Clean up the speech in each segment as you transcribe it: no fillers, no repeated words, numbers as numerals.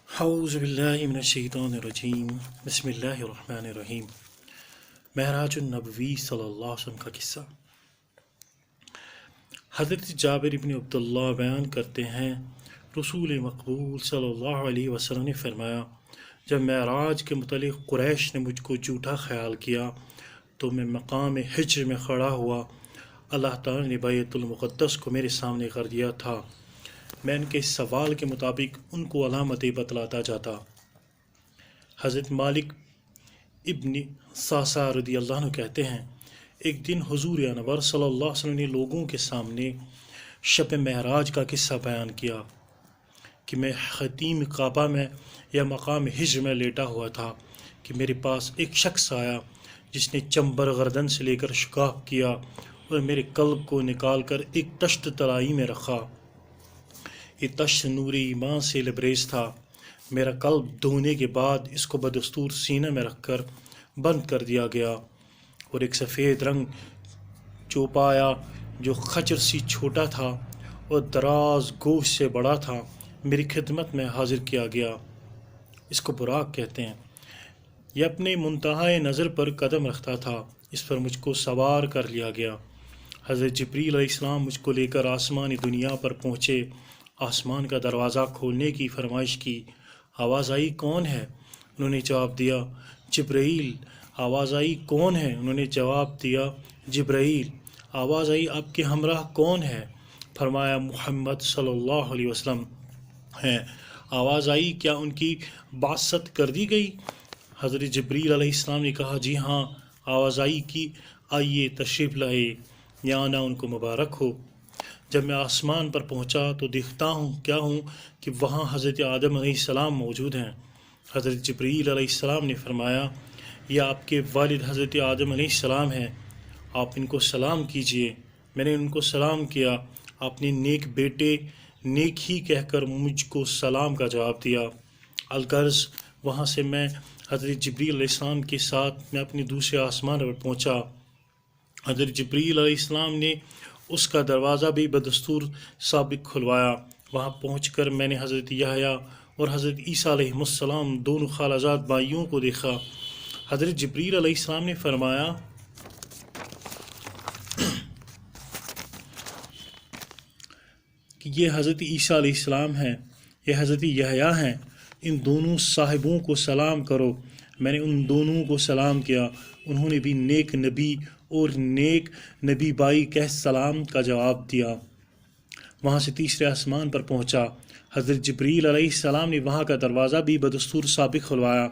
اعوذ باللہ من الشیطان الرجیم بسم اللہ الرحمن الرحیم۔ معراج النبوی صلی اللہ علیہ وسلم کا قصہ۔ حضرت جابر بن عبداللہ بیان کرتے ہیں، رسول مقبول صلی اللہ علیہ وسلم نے فرمایا، جب معراج کے متعلق قریش نے مجھ کو جھوٹا خیال کیا تو میں مقام حجر میں کھڑا ہوا۔ اللہ تعالیٰ نے بیت المقدس کو میرے سامنے کر دیا تھا۔ میں ان کے سوال کے مطابق ان کو علامتیں بتلاتا جاتا۔ حضرت مالک ابن ساسا رضی اللہ عنہ کہتے ہیں، ایک دن حضور انور صلی اللہ علیہ وسلم نے لوگوں کے سامنے شب معراج کا قصہ بیان کیا کہ میں خطیم کعبہ میں یا مقام حجر میں لیٹا ہوا تھا کہ میرے پاس ایک شخص آیا جس نے چمبر گردن سے لے کر شکاف کیا اور میرے قلب کو نکال کر ایک تشت ترائی میں رکھا۔ یہ تشت نور ایمان سے لبریز تھا۔ میرا قلب دھونے کے بعد اس کو بدستور سینہ میں رکھ کر بند کر دیا گیا اور ایک سفید رنگ چوپایا جو خچر سی چھوٹا تھا اور دراز گوشت سے بڑا تھا میری خدمت میں حاضر کیا گیا۔ اس کو براق کہتے ہیں۔ یہ اپنے منتہائے نظر پر قدم رکھتا تھا۔ اس پر مجھ کو سوار کر لیا گیا۔ حضرت جبریل علیہ السلام مجھ کو لے کر آسمانی دنیا پر پہنچے۔ آسمان کا دروازہ کھولنے کی فرمائش کی۔ آواز آئی، کون ہے؟ انہوں نے جواب دیا، جبرائیل۔ آواز آئی، کون ہے؟ انہوں نے جواب دیا، جبرائیل۔ آواز آئی، آپ کے ہمراہ کون ہے؟ فرمایا، محمد صلی اللہ علیہ وسلم ہیں۔ آواز آئی، کیا ان کی بعثت کر دی گئی؟ حضرت جبریل علیہ السلام نے کہا، جی ہاں۔ آواز آئی کہ آئیے تشریف لائے، یا آنا ان کو مبارک ہو۔ جب میں آسمان پر پہنچا تو دیکھتا ہوں کہ وہاں حضرت آدم علیہ السلام موجود ہیں۔ حضرت جبریل علیہ السلام نے فرمایا، یہ آپ کے والد حضرت آدم علیہ السلام ہیں، آپ ان کو سلام کیجئے۔ میں نے ان کو سلام کیا۔ آپ نے نیک بیٹے نیک ہی کہہ کر مجھ کو سلام کا جواب دیا۔ الغرض وہاں سے میں حضرت جبریل علیہ السلام کے ساتھ میں اپنے دوسرے آسمان پر پہنچا۔ حضرت جبریل علیہ السلام نے اس کا دروازہ بھی بدستور سابق کھلوایا۔ وہاں پہنچ کر میں نے حضرت یحییٰ اور حضرت عیسیٰ علیہ السلام دونوں خالازاد بھائیوں کو دیکھا۔ حضرت جبریل علیہ السلام نے فرمایا کہ یہ حضرت عیسیٰ علیہ السلام ہیں، یہ حضرت یحییٰ ہیں، ان دونوں صاحبوں کو سلام کرو۔ میں نے ان دونوں کو سلام کیا۔ انہوں نے بھی نیک نبی اور نیک نبی بائی کہہ سلام کا جواب دیا۔ وہاں سے تیسرے آسمان پر پہنچا۔ حضرت جبریل علیہ السلام نے وہاں کا دروازہ بھی بدستور سابق کھلوایا۔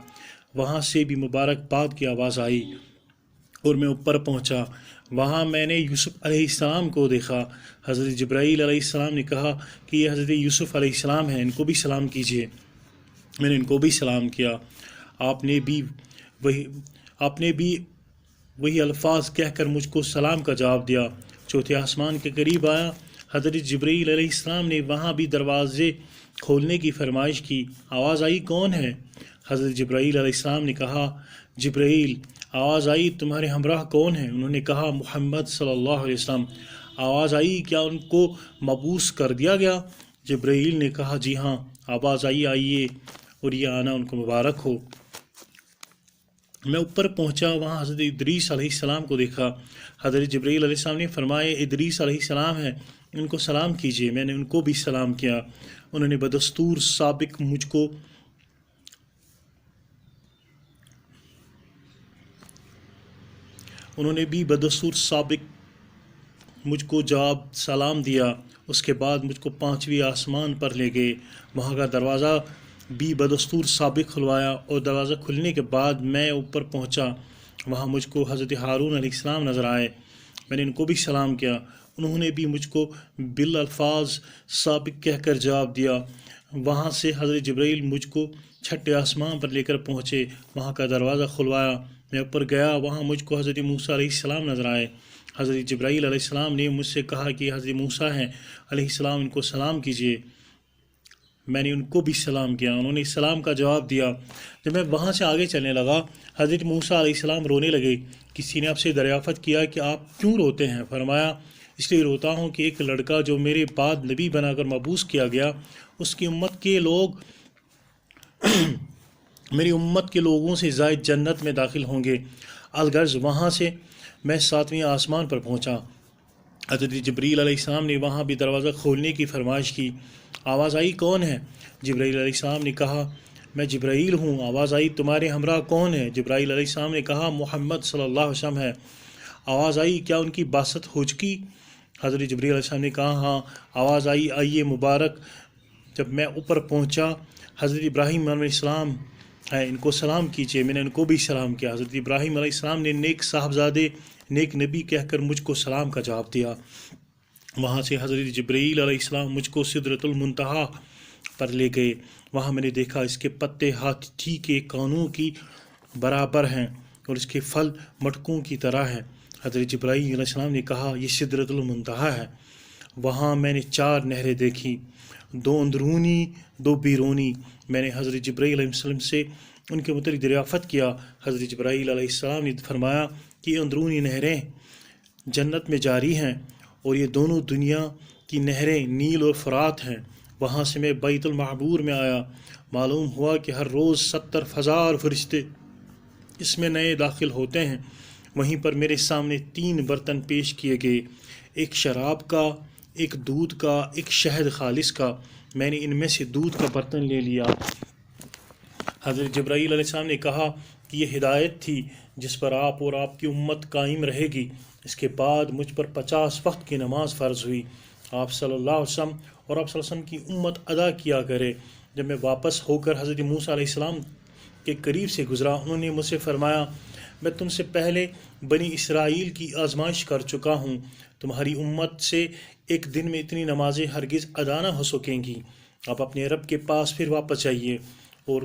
وہاں سے بھی مبارکباد کی آواز آئی اور میں اوپر پہنچا۔ وہاں میں نے یوسف علیہ السلام کو دیکھا۔ حضرت جبرائیل علیہ السلام نے کہا کہ یہ حضرت یوسف علیہ السلام ہیں، ان کو بھی سلام کیجیے۔ میں نے ان کو بھی سلام کیا۔ آپ نے بھی وہی الفاظ کہہ کر مجھ کو سلام کا جواب دیا۔ چوتھے آسمان کے قریب آیا۔ حضرت جبرائیل علیہ السلام نے وہاں بھی دروازے کھولنے کی فرمائش کی۔ آواز آئی، کون ہے؟ حضرت جبرائیل علیہ السلام نے کہا، جبرائیل۔ آواز آئی، تمہارے ہمراہ کون ہیں؟ انہوں نے کہا، محمد صلی اللہ علیہ وسلم۔ آواز آئی، کیا ان کو مبعوث کر دیا گیا؟ جبرائیل نے کہا، جی ہاں۔ آواز آئی، آئیے اور یہ آنا ان کو مبارک ہو۔ میں اوپر پہنچا، وہاں حضرت ادریس علیہ السلام کو دیکھا۔ حضرت جبرائیل علیہ السلام نے فرمایا، ادریس علیہ السلام ہیں، ان کو سلام کیجیے۔ میں نے ان کو بھی سلام کیا۔ انہوں نے بدستور سابق مجھ کو جواب سلام دیا۔ اس کے بعد مجھ کو پانچویں آسمان پر لے گئے۔ وہاں کا دروازہ بھی بدستور سابق کھلوایا اور دروازہ کھلنے کے بعد میں اوپر پہنچا۔ وہاں مجھ کو حضرت ہارون علیہ السلام نظر آئے۔ میں نے ان کو بھی سلام کیا۔ انہوں نے بھی مجھ کو بالالفاظ سابق کہہ کر جواب دیا۔ وہاں سے حضرت جبرائیل مجھ کو چھٹے آسمان پر لے کر پہنچے۔ وہاں کا دروازہ کھلوایا۔ میں اوپر گیا۔ وہاں مجھ کو حضرت موسیٰ علیہ السلام نظر آئے۔ حضرت جبرائیل علیہ السلام نے مجھ سے کہا کہ حضرت موسیٰ ہیں علیہ السلام، ان کو سلام کیجیے۔ میں نے ان کو بھی سلام کیا۔ انہوں نے سلام کا جواب دیا۔ جب میں وہاں سے آگے چلنے لگا، حضرت موسیٰ علیہ السلام رونے لگے۔ کسی نے آپ سے دریافت کیا کہ آپ کیوں روتے ہیں؟ فرمایا، اس لیے روتا ہوں کہ ایک لڑکا جو میرے بعد نبی بنا کر مبعوث کیا گیا، اس کی امت کے لوگ میری امت کے لوگوں سے زائد جنت میں داخل ہوں گے۔ الغرض وہاں سے میں 7ویں آسمان پر پہنچا۔ حضرت جبریل علیہ السلام نے وہاں بھی دروازہ کھولنے کی فرمائش کی۔ آواز آئی کون ہے؟ جبرائیل علیہ السلام نے کہا میں جبرائیل ہوں۔ آواز آئی تمہارے ہمراہ کون ہے؟ جبرائیل علیہ السلام نے کہا محمد صلی اللہ علیہ وسلم ہے۔ آواز آئی کیا ان کی بعثت ہو چکی؟ حضرت جبرائیل علیہ السلام نے کہا ہاں۔ آواز آئی آئیے مبارک۔ جب میں اوپر پہنچا حضرت ابراہیم علیہ السلام ہے ان کو سلام کیجیے، میں نے ان کو بھی سلام کیا۔ حضرت ابراہیم علیہ السلام نے نیک صاحبزادے نیک نبی کہہ کر مجھ کو سلام کا جواب دیا۔ وہاں سے حضرت جبرائیل علیہ السلام مجھ کو سدرۃ المنتہا پر لے گئے۔ وہاں میں نے دیکھا اس کے پتے ہاتھی کے کانوں کی برابر ہیں اور اس کے پھل مٹکوں کی طرح ہیں۔ حضرت جبرائیل علیہ السلام نے کہا یہ سدرۃ المنتہا ہے۔ وہاں میں نے 4 نہریں دیکھی، 2 اندرونی 2 بیرونی۔ میں نے حضرت جبرائیل علیہ السلام سے ان کے متعلق دریافت کیا۔ حضرت جبرائیل علیہ السلام نے فرمایا کہ یہ اندرونی نہریں جنت میں جاری ہیں اور یہ دونوں دنیا کی نہریں نیل اور فرات ہیں۔ وہاں سے میں بیت المعمور میں آیا۔ معلوم ہوا کہ ہر روز 70,000 فرشتے اس میں نئے داخل ہوتے ہیں۔ وہیں پر میرے سامنے 3 برتن پیش کیے گئے، ایک شراب کا، ایک دودھ کا، ایک شہد خالص کا۔ میں نے ان میں سے دودھ کا برتن لے لیا۔ حضرت جبرائیل علیہ السلام نے کہا کہ یہ ہدایت تھی جس پر آپ اور آپ کی امت قائم رہے گی۔ اس کے بعد مجھ پر 50 وقت کی نماز فرض ہوئی۔ آپ صلی اللہ علیہ وسلم اور آپ صلی اللہ علیہ وسلم کی امت ادا کیا کرے۔ جب میں واپس ہو کر حضرت موسیٰ علیہ السلام کے قریب سے گزرا، انہوں نے مجھ سے فرمایا میں تم سے پہلے بنی اسرائیل کی آزمائش کر چکا ہوں۔ تمہاری امت سے ایک دن میں اتنی نمازیں ہرگز ادا نہ ہو سکیں گی۔ آپ اپنے رب کے پاس پھر واپس جائیے اور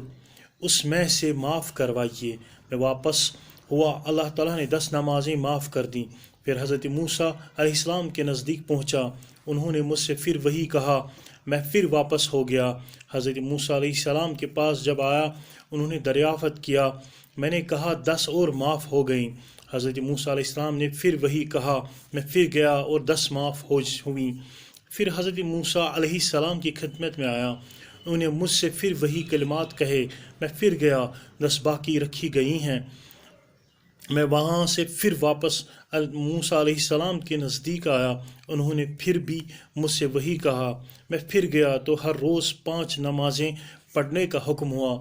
اس میں سے معاف کروائیے۔ میں واپس ہوا، اللہ تعالیٰ نے 10 نمازیں معاف کر دیں۔ پھر حضرت موسیٰ علیہ السلام کے نزدیک پہنچا، انہوں نے مجھ سے پھر وہی کہا۔ میں پھر واپس ہو گیا۔ حضرت موسیٰ علیہ السلام کے پاس جب آیا انہوں نے دریافت کیا، میں نے کہا 10 اور معاف ہو گئیں۔ حضرت موسیٰ علیہ السلام نے پھر وہی کہا، میں پھر گیا اور 10 معاف ہوئیں۔ پھر حضرت موسیٰ علیہ السلام کی خدمت میں آیا، انہوں نے مجھ سے پھر وہی کلمات کہے، میں پھر گیا، 10 باقی رکھی گئی ہیں۔ میں وہاں سے پھر واپس موسیٰ علیہ السلام کے نزدیک آیا، انہوں نے پھر بھی مجھ سے وہی کہا۔ میں پھر گیا تو ہر روز 5 نمازیں پڑھنے کا حکم ہوا۔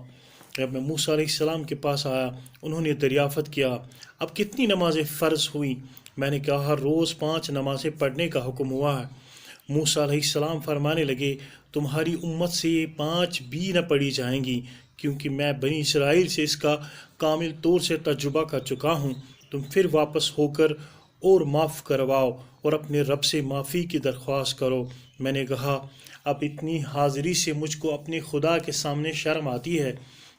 جب میں موسیٰ علیہ السلام کے پاس آیا انہوں نے دریافت کیا اب کتنی نمازیں فرض ہوئیں؟ میں نے کہا ہر روز 5 نمازیں پڑھنے کا حکم ہوا ہے۔ موسیٰ علیہ السلام فرمانے لگے تمہاری امت سے یہ 5 بھی نہ پڑھی جائیں گی، کیونکہ میں بنی اسرائیل سے اس کا کامل طور سے تجربہ کر چکا ہوں۔ تم پھر واپس ہو کر اور معاف کرواؤ اور اپنے رب سے معافی کی درخواست کرو۔ میں نے کہا اب اتنی حاضری سے مجھ کو اپنے خدا کے سامنے شرم آتی ہے،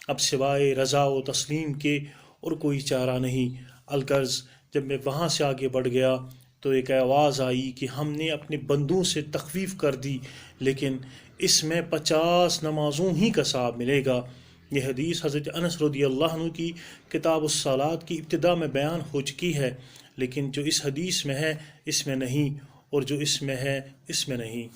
اب سوائے رضا و تسلیم کے اور کوئی چارہ نہیں۔ الغرض جب میں وہاں سے آگے بڑھ گیا تو ایک آواز آئی کہ ہم نے اپنے بندوں سے تخفیف کر دی، لیکن اس میں 50 نمازوں ہی کا ثواب ملے گا۔ یہ حدیث حضرت انس رضی اللہ عنہ کی کتاب الصلاۃ کی ابتدا میں بیان ہو چکی ہے، لیکن جو اس حدیث میں ہے اس میں نہیں، اور جو اس میں ہے اس میں نہیں۔